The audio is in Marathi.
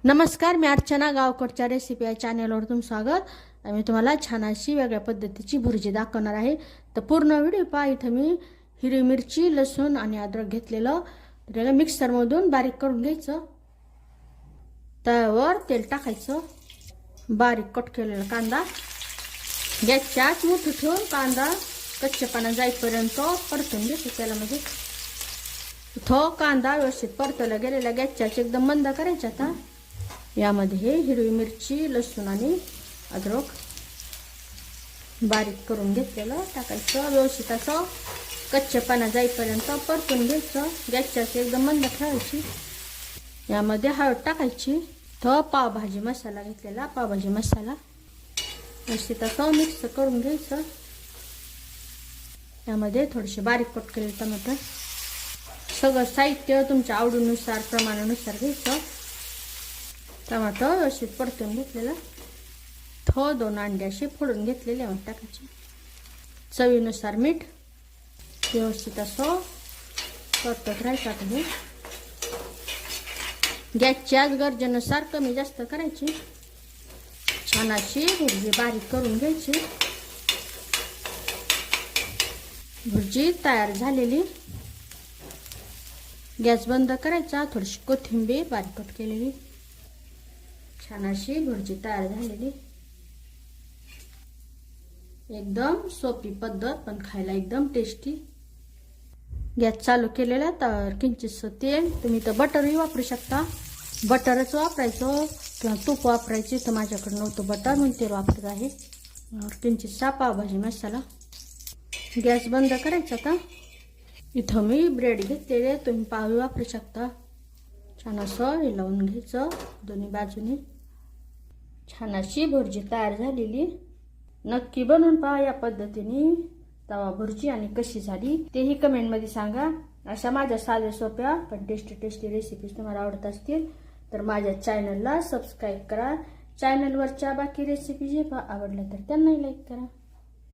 नमस्कार, मी अर्चना गावकडच्या रेसिपी या चॅनलवर तुमचं स्वागत. मी तुम्हाला छान अशी वेगळ्या पद्धतीची भुर्जी दाखवणार आहे. तर पूर्ण व्हिडिओ पहा. इथं मी हिरवी मिरची, लसूण आणि अद्रक घेतलेलं, त्याला मिक्सरमधून बारीक करून घ्यायचं. तव्यावर तेल टाकायचं. बारीक कट केलेला कांदा गॅसच्या आत मोठं ठेवून कांदा कच्चेपणा जाईपर्यंत परतून घ्यायचं तेलामध्ये. तो कांदा व्यवस्थित परतवला गेलेला गॅसच्या एकदम मंद करायचा. आता यामध्ये हे हिरवी मिरची, लसूण आणि अद्रक बारीक करून घेतलेलं टाकायचं. व्यवस्थित असं कच्चेपणा जाईपर्यंत परतून घ्यायचं. गॅसच्या एकदम मंद ठेवायची. यामध्ये हळद टाकायची. तो पावभाजी मसाला घेतलेला, पावभाजी मसाला व्यवस्थित असं मिक्स करून घ्यायचं. यामध्ये थोडेसे बारीक कट केलेले टमाटर, सगळं साहित्य तुमच्या आवडीनुसार प्रमाणानुसार घ्यायचं. टमाटर व्यवस्थित परतून घेतलेला. थो 2 अंडे असे फोडून घेतलेले टाकायचे. चवीनुसार मीठ व्यवस्थित असं परतत राहायचं. आता गॅसच्या गरजेनुसार कमी जास्त करायची. छान अशी भुर्जी बारीक करून घ्यायची. भुर्जी तयार झालेली. गॅस बंद करायचा. थोडीशी कोथिंबीर बारीक कट केलेली. छान अशी भुर्जी तयार झालेली. एकदम सोपी पद्धत, पण खायला एकदम टेस्टी. गॅस चालू केलेला. तर किंचितसं तेल, तुम्ही तर बटरही वापरू शकता. बटरच वापरायचं किंवा तूप वापरायचे. तर माझ्याकडे नव्हतं बटर म्हणून तेल वापरत आहे. किंचितसा पावभाजी मसाला. गॅस बंद करायचा. आता इथं मी ब्रेड घेतलेले, तुम्ही पाव वापरू शकता. छान असं हे लावून घ्यायचं दोन्ही बाजूने. छान अशी भुर्जी तयार झालेली. नक्की बनवून पहा या पद्धतीने तवा भुर्जी, आणि कशी झाली तेही कमेंटमध्ये सांगा. अशा माझ्या साध्या सोप्या पण टेस्टी रेसिपीज तुम्हाला आवडत असतील तर माझ्या चॅनलला सबस्क्राईब करा. चॅनलवरच्या बाकी रेसिपी जे आवडल्या तर त्यांनाही लाईक करा.